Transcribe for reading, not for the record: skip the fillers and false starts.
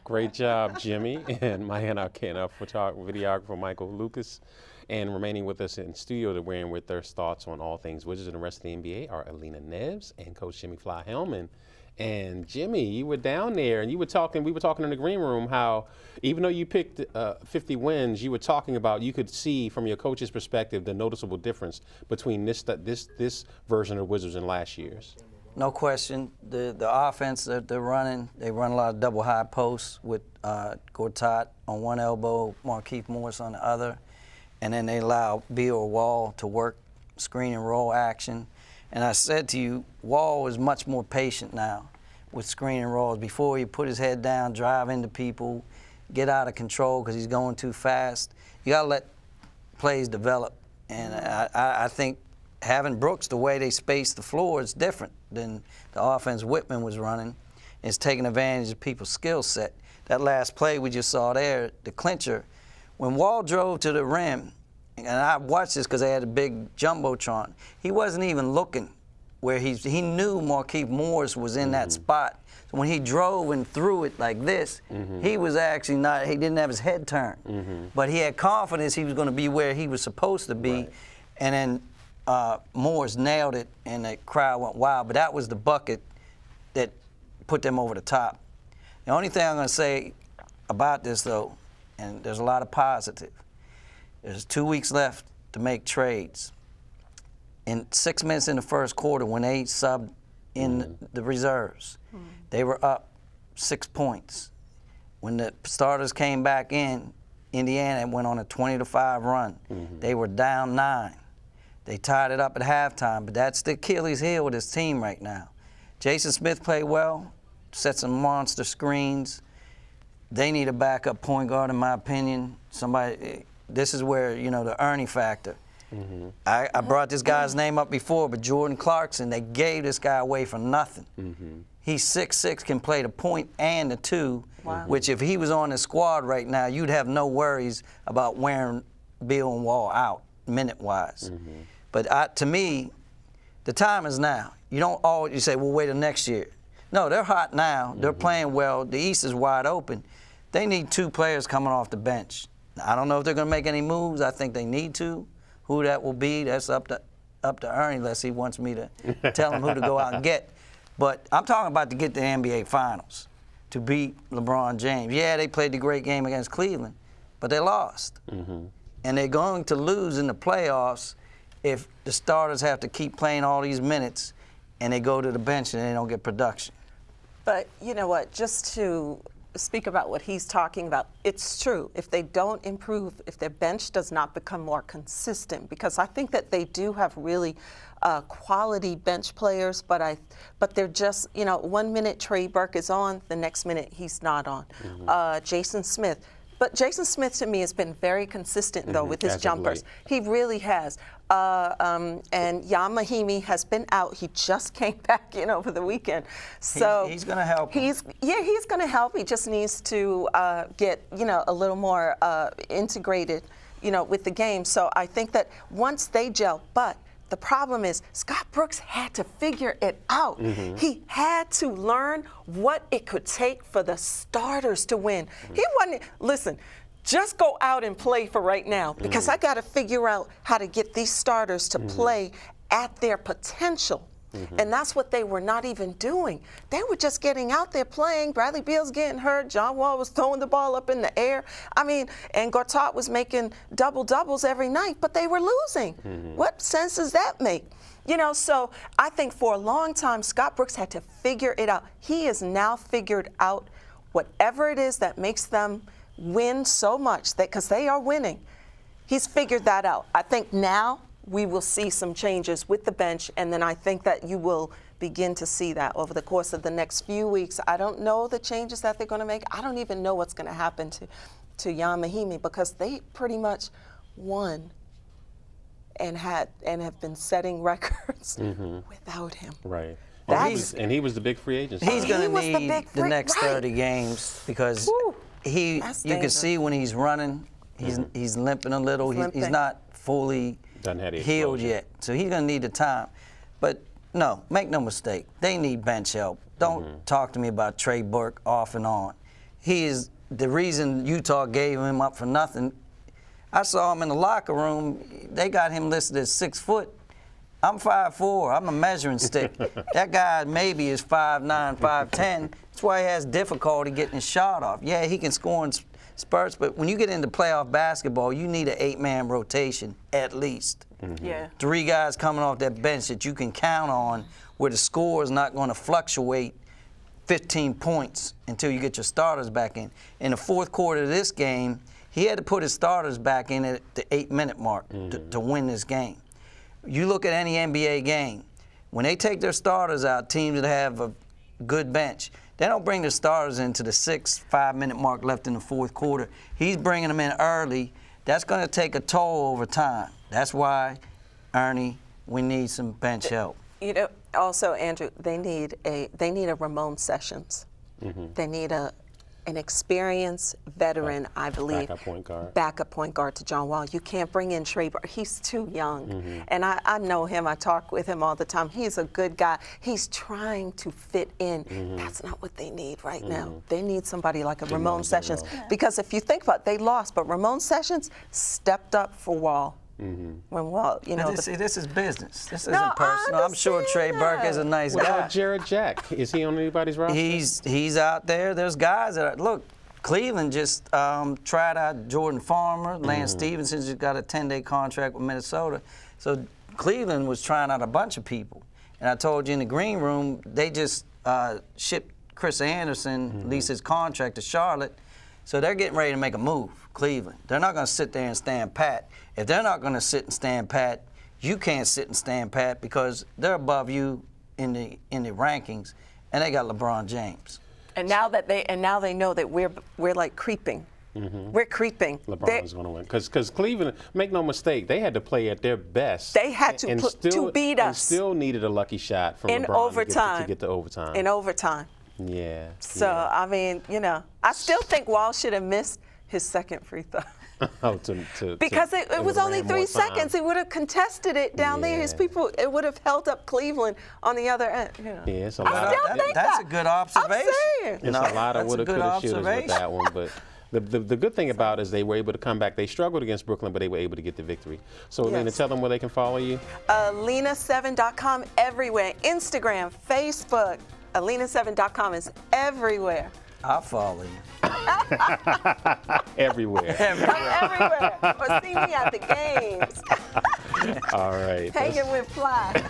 Great job, Jimmy, and my videographer, Michael Lucas. And remaining with us in studio to weigh in with their thoughts on all things Wizards and the rest of the NBA are Alena Neves and Coach Jimmy Fly Hellmann. And Jimmy, you were down there and we were talking in the green room how even though you picked 50 wins, you were talking about you could see from your coach's perspective the noticeable difference between this version of the Wizards and last year's. No question. The offense that they're running, they run a lot of double high posts with Gortat on one elbow, Markieff Morris on the other. And then they allow Beal or Wall to work screen and roll action. And I said to you, Wall is much more patient now with screen and rolls. Before he put his head down, drive into people, get out of control because he's going too fast. You got to let plays develop. And I think having Brooks, the way they space the floor is different than the offense Whitman was running. It's taking advantage of people's skill set. That last play we just saw there, the clincher, when Wall drove to the rim, and I watched this because they had a big jumbotron, he wasn't even looking where he knew Markieff Morris was in that spot. So when he drove and threw it like this, he was actually not, he didn't have his head turned. But he had confidence he was going to be where he was supposed to be. Right. And then Morris nailed it and the crowd went wild. But that was the bucket that put them over the top. The only thing I'm going to say about this, though, and there's a lot of positive. There's 2 weeks left to make trades. In 6 minutes in the first quarter, when they subbed in the reserves, they were up 6 points. When the starters came back in, Indiana went on a 20-5 run. They were down 9. They tied it up at halftime, but that's the Achilles heel with his team right now. Jason Smith played well, set some monster screens. They need a backup point guard, in my opinion. Somebody. This is where, you know, the Ernie factor. I brought this guy's name up before, but Jordan Clarkson, they gave this guy away for nothing. He's 6'6", can play the point and the two, which if he was on the squad right now, you'd have no worries about wearing Beal and Wall out, minute-wise. But to me, the time is now. You don't always say, well, wait till next year. No, they're hot now. They're playing well. The East is wide open. They need 2 players coming off the bench. I don't know if they're going to make any moves. I think they need to. Who that will be, that's up to Ernie, unless he wants me to tell him who to go out and get. But I'm talking about to get to the NBA Finals, to beat LeBron James. Yeah, they played the great game against Cleveland, but they lost. And they're going to lose in the playoffs if the starters have to keep playing all these minutes and they go to the bench and they don't get production. But you know what, just to speak about what he's talking about, it's true. If they don't improve, if their bench does not become more consistent, because I think that they do have really quality bench players, but they're just, you know, 1 minute Trey Burke is on, the next minute he's not on. Jason Smith. But Jason Smith, to me, has been very consistent, though, with his jumpers. He really has. And Jan Mahimi has been out. He just came back in over the weekend. So he's going to help. He's going to help. He just needs to get, you know, a little more integrated, you know, with the game. So I think that once they gel, but the problem is Scott Brooks had to figure it out. He had to learn what it could take for the starters to win. He wasn't, listen, just go out and play for right now because I got to figure out how to get these starters to play at their potential. And that's what they were not even doing. They were just getting out there playing. Bradley Beal's getting hurt. John Wall was throwing the ball up in the air. I mean, and Gortat was making double-doubles every night, but they were losing. What sense does that make? You know, so I think for a long time, Scott Brooks had to figure it out. He has now figured out whatever it is that makes them win so much, because they are winning. He's figured that out. I think now we will see some changes with the bench, and then I think that you will begin to see that over the course of the next few weeks. I don't know the changes that they're going to make. I don't even know what's going to happen to Jan Mahimi because they pretty much won and have been setting records without him. Right. And he was the big free agent. He's going to need the next 30 games because you can see when he's running, he's limping a little. He's not fully healed yet. So he's going to need the time. But no, make no mistake, they need bench help. Don't talk to me about Trey Burke off and on. he is the reason Utah gave him up for nothing. I saw him in the locker room. They got him listed as 6 foot. I'm 5'4". I'm a measuring stick. That guy maybe is 5'9", 5'10". That's why he has difficulty getting his shot off. Yeah, he can score in spurts, but when you get into playoff basketball, you need an 8-man rotation at least. Yeah. 3 guys coming off that bench that you can count on, where the score is not going to fluctuate 15 points until you get your starters back in. In the fourth quarter of this game, he had to put his starters back in at the 8-minute mark to win this game. You look at any NBA game, when they take their starters out, teams that have a good bench, they don't bring their starters into the 5-minute mark left in the fourth quarter. He's bringing them in early. That's going to take a toll over time. That's why, Ernie, we need some bench help. You know, also, Andrew, they need a Ramon Sessions. They need an experienced veteran, I believe. Backup point guard to John Wall. You can't bring in Trey Burke. He's too young. And I know him. I talk with him all the time. He's a good guy. He's trying to fit in. That's not what they need right now. They need somebody like a Ramon Sessions. Because if you think about it, they lost, but Ramon Sessions stepped up for Wall. When Wall, you know. See, this is business. This isn't personal. I'm sure Trey Burke is a nice guy. What about Jared Jack? Is he on anybody's roster? He's out there. There's guys that are, look, Cleveland just tried out Jordan Farmer. Lance Stevenson just got a 10-day contract with Minnesota. So Cleveland was trying out a bunch of people. And I told you in the green room, they just shipped Chris Anderson, leased his contract to Charlotte. So they're getting ready to make a move, Cleveland. They're not going to sit there and stand pat. If they're not going to sit and stand pat, you can't sit and stand pat because they're above you in the rankings, and they got LeBron James. And now they know that we're like creeping. We're creeping. LeBron's going to win because Cleveland, make no mistake, they had to play at their best. They had to beat us. And still needed a lucky shot from in LeBron overtime to get to overtime. In overtime. Yeah. So I mean, you know, I still think Wall should have missed his second free throw. Because it was only 3 seconds. He would have contested it down there. His people, it would have held up Cleveland on the other end. You know. Yeah, it's a lot. That's a good observation. It's a lot of woulda, coulda, shouldas with that one, but. The good thing about it is they were able to come back. They struggled against Brooklyn, but they were able to get the victory. So, Alena, tell them where they can follow you. Alena7.com everywhere. Instagram, Facebook. Alena7.com is everywhere. I'll follow you. Everywhere. Everywhere. Or see me at the games. All right. Hanging with Fly.